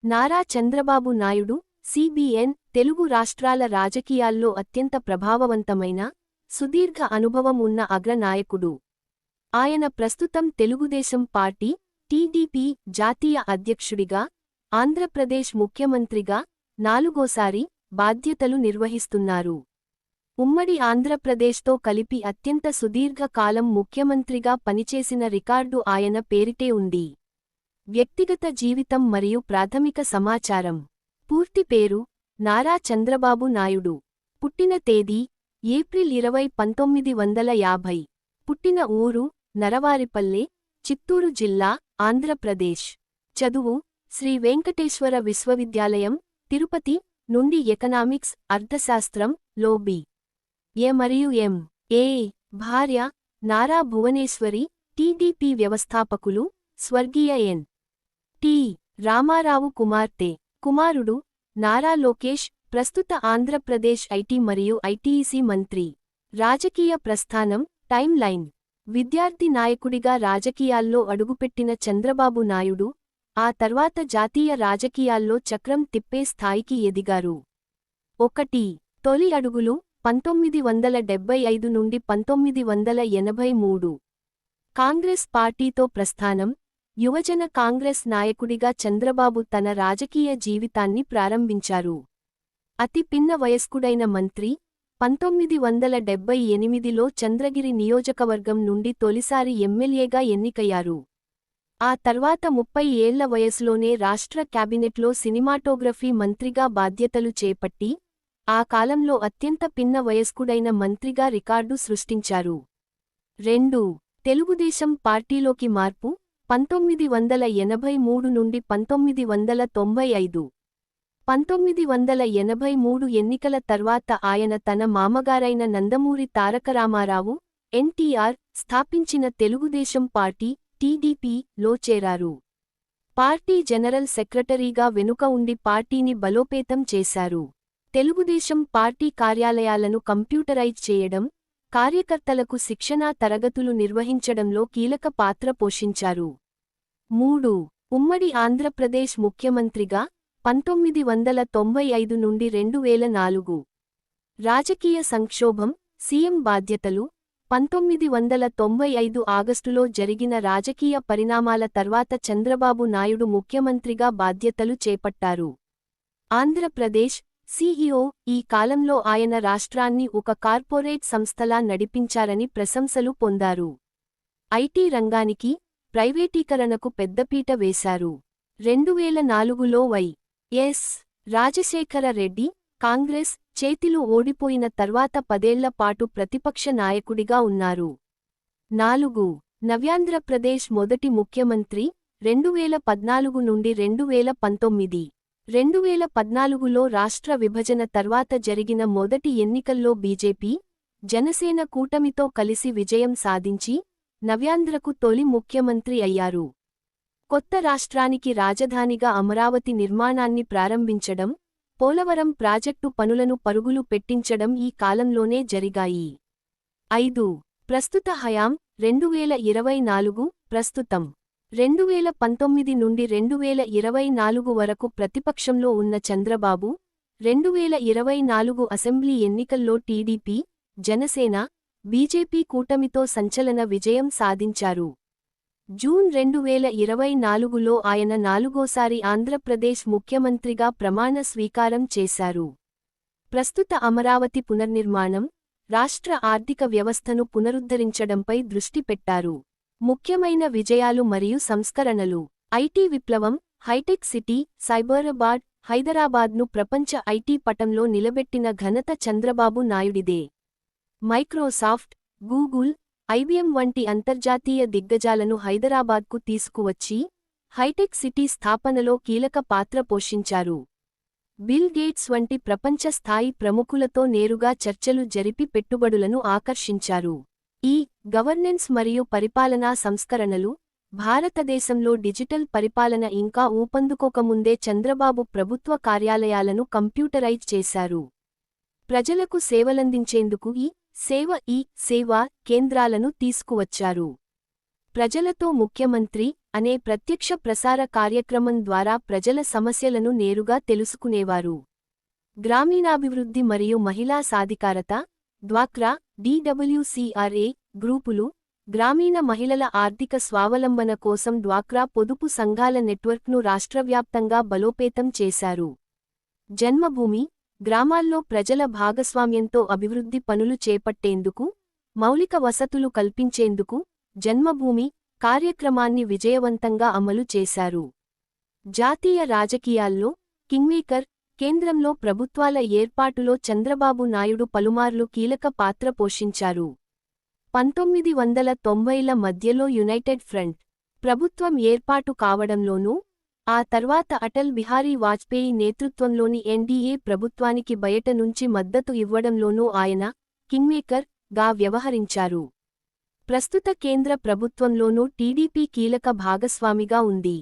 Nara Chandrababu Naidu, CBN, Telugu రాష్ట్రాల రాజకీయాల్లో అత్యంత ప్రభావవంతమైన, సుదీర్ఘ అనుభవం ఉన్న అగ్రనాయకుడు. ఆయన ప్రస్తుతం తెలుగుదేశం పార్టీ, టీడీపీ జాతీయ అధ్యక్షుడిగా, ఆంధ్రప్రదేశ్ ముఖ్యమంత్రిగా నాలుగోసారి బాధ్యతలు నిర్వహిస్తున్నారు. ఉమ్మడి ఆంధ్రప్రదేశ్తో కలిపి అత్యంత సుదీర్ఘ కాలం ముఖ్యమంత్రిగా పనిచేసిన రికార్డు ఆయన పేరిటే ఉంది. వ్యక్తిగత జీవితం మరియు ప్రాథమిక సమాచారం. పూర్తి పేరు: నారా చంద్రబాబు నాయుడు. పుట్టిన తేదీ: ఏప్రిల్ 20, 1950. పుట్టిన ఊరు: నరవారిపల్లె, చిత్తూరు జిల్లా, ఆంధ్రప్రదేశ్. చదువు: శ్రీ వెంకటేశ్వర విశ్వవిద్యాలయం, తిరుపతి నుండి ఎకనామిక్స్, అర్థశాస్త్రం లో బి.ఏ. మరియు ఎం.ఏ. భార్య: నారా భువనేశ్వరి, టీడీపీ వ్యవస్థాపకులు స్వర్గీయ ఎన్.టి. రామారావు కుమార్తె. కుమారుడు: నారా లోకేష్, ప్రస్తుత ఆంధ్రప్రదేశ్ ఐటీ మరియు ఐటీఈసీ మంత్రి. రాజకీయ ప్రస్థానం, టైమ్ లైన్. విద్యార్థి నాయకుడిగా రాజకీయాల్లో అడుగుపెట్టిన చంద్రబాబు నాయుడు, ఆ తర్వాత జాతీయ రాజకీయాల్లో చక్రం తిప్పే స్థాయికి ఎదిగారు. 1. తొలి అడుగులు 1975 నుండి 1983. కాంగ్రెస్ పార్టీతో ప్రస్థానం. యువజన కాంగ్రెస్ నాయకుడిగా చంద్రబాబు తన రాజకీయ జీవితాన్ని ప్రారంభించారు. అతి పిన్న వయస్కుడైన మంత్రి. 1978లో చంద్రగిరి నియోజకవర్గం నుండి తొలిసారి ఎమ్మెల్యేగా ఎన్నికయ్యారు. ఆ తర్వాత 30 ఏళ్ల వయసులోనే రాష్ట్ర క్యాబినెట్లో సినిమాటోగ్రఫీ మంత్రిగా బాధ్యతలు చేపట్టి, ఆ కాలంలో అత్యంత పిన్న వయస్కుడైన మంత్రిగా రికార్డు సృష్టించారు. 2. తెలుగుదేశం పార్టీలోకి మార్పు 1983 నుండి 1995. 1983 ఎన్నికల తర్వాత ఆయన తన మామగారైన నందమూరి తారకరామారావు, ఎన్టీఆర్ స్థాపించిన తెలుగుదేశం పార్టీ, టీడీపీ లో చేరారు. పార్టీ జనరల్ సెక్రటరీగా వెనుక ఉండి పార్టీని బలోపేతం చేశారు. తెలుగుదేశం పార్టీ కార్యాలయాలను కంప్యూటరైజ్ చేయడం, కార్యకర్తలకు శిక్షణా తరగతులు నిర్వహించడంలో కీలక పాత్ర పోషించారు. 3. ఉమ్మడి ఆంధ్రప్రదేశ్ ముఖ్యమంత్రిగా 1995 నుండి 2004. రాజకీయ సంక్షోభం, సీఎం బాధ్యతలు 1995 ఆగస్టులో జరిగిన రాజకీయ పరిణామాల తర్వాత చంద్రబాబు నాయుడు ముఖ్యమంత్రిగా బాధ్యతలు చేపట్టారు. ఆంధ్రప్రదేశ్ సీఈఓ. ఈ కాలంలో ఆయన రాష్ట్రాన్ని ఒక కార్పొరేట్ సంస్థలా నడిపించారని ప్రశంసలు పొందారు. ఐటీ రంగానికి, ప్రైవేటీకరణకు పెద్దపీట వేశారు. 2004లో వై.ఎస్. రాజశేఖర రెడ్డి, కాంగ్రెస్ చేతిలో ఓడిపోయిన తర్వాత 10 ఏళ్ల పాటు ప్రతిపక్ష నాయకుడిగా ఉన్నారు. 4. నవ్యాంధ్రప్రదేశ్ మొదటి ముఖ్యమంత్రి 2014 నుండి 2019. 2014లో రాష్ట్ర విభజన తర్వాత జరిగిన మొదటి ఎన్నికల్లో బీజేపీ, జనసేన కూటమితో కలిసి విజయం సాధించి, నవ్యాంధ్రకు తొలి ముఖ్యమంత్రి అయ్యారు. కొత్త రాష్ట్రానికి రాజధానిగా అమరావతి నిర్మాణాన్ని ప్రారంభించడం, పోలవరం ప్రాజెక్టు పనులను పరుగులు పెట్టించడం ఈ కాలంలోనే జరిగాయి. 5. ప్రస్తుత హయాం 2024. ప్రస్తుతం 2019 నుండి 2024 వరకు ప్రతిపక్షంలో ఉన్న చంద్రబాబు, 2024 అసెంబ్లీ ఎన్నికల్లో టీడీపీ, జనసేన, బీజేపీ కూటమితో సంచలన విజయం సాధించారు. జూన్ 2024లో ఆయన 4వసారి ఆంధ్రప్రదేశ్ ముఖ్యమంత్రిగా ప్రమాణ స్వీకారం చేశారు. ప్రస్తుత అమరావతి పునర్నిర్మాణం, రాష్ట్ర ఆర్థిక వ్యవస్థను పునరుద్ధరించడంపై దృష్టి పెట్టారు. ముఖ్యమైన విజయాలు మరియు సంస్కరణలు. ఐటీ విప్లవం, హైటెక్ సిటీ, సైబరాబాద్, హైదరాబాద్ను ప్రపంచ ఐటీ పటంలో నిలబెట్టిన ఘనత చంద్రబాబు నాయుడిదే. మైక్రోసాఫ్ట్, గూగుల్, ఐబీఎం వంటి అంతర్జాతీయ దిగ్గజాలను హైదరాబాద్కు తీసుకువచ్చి, హైటెక్ సిటీ స్థాపనలో కీలక పాత్ర పోషించారు. బిల్ గేట్స్ వంటి ప్రపంచ స్థాయి ప్రముఖులతో నేరుగా చర్చలు జరిపి పెట్టుబడులను ఆకర్షించారు. ఈ గవర్నెన్స్ మరియు పరిపాలనా సంస్కరణలు, భారతదేశంలో డిజిటల్ పరిపాలన ఇంకా ఊపందుకోకముందే చంద్రబాబు ప్రభుత్వ కార్యాలయాలను కంప్యూటరైజ్ చేశారు. ప్రజలకు సేవలందించేందుకు ఈ సేవా కేంద్రాలను తీసుకువచ్చారు. ప్రజలతో ముఖ్యమంత్రి అనే ప్రత్యక్ష ప్రసార కార్యక్రమం ద్వారా ప్రజల సమస్యలను నేరుగా తెలుసుకునేవారు. గ్రామీణాభివృద్ధి మరియు మహిళా సాధికారత, డ్వాక్రా, DWCRA గ్రూపులు, గ్రామీణ మహిళల ఆర్థిక స్వావలంబన కోసం డ్వాక్రా పొదుపు సంఘాల నెట్వర్క్ను రాష్ట్రవ్యాప్తంగా బలోపేతం చేశారు. జన్మభూమి, గ్రామాల్లో ప్రజల భాగస్వామ్యంతో అభివృద్ధి పనులు చేపట్టేందుకు, మౌలిక వసతులు కల్పించేందుకు జన్మభూమి కార్యక్రమాన్ని విజయవంతంగా అమలు చేశారు. జాతీయ రాజకీయాల్లో కింగ్మేకర్, కేంద్రంలో ప్రభుత్వాల ఏర్పాటులో చంద్రబాబు నాయుడు పలుమార్లు కీలక పాత్ర పోషించారు. 1990ల మధ్యలో యునైటెడ్ ఫ్రంట్ ప్రభుత్వం ఏర్పాటు కావడంలోనూ, ఆ తర్వాత అటల్ బిహారీ వాజ్పేయి నేతృత్వంలోని ఎన్డీఏ ప్రభుత్వానికి బయట నుంచి మద్దతు ఇవ్వడంలోనూ ఆయన కింగ్మేకర్ గా వ్యవహరించారు. ప్రస్తుత కేంద్ర ప్రభుత్వంలోనూ టీడీపీ కీలక భాగస్వామిగా ఉంది.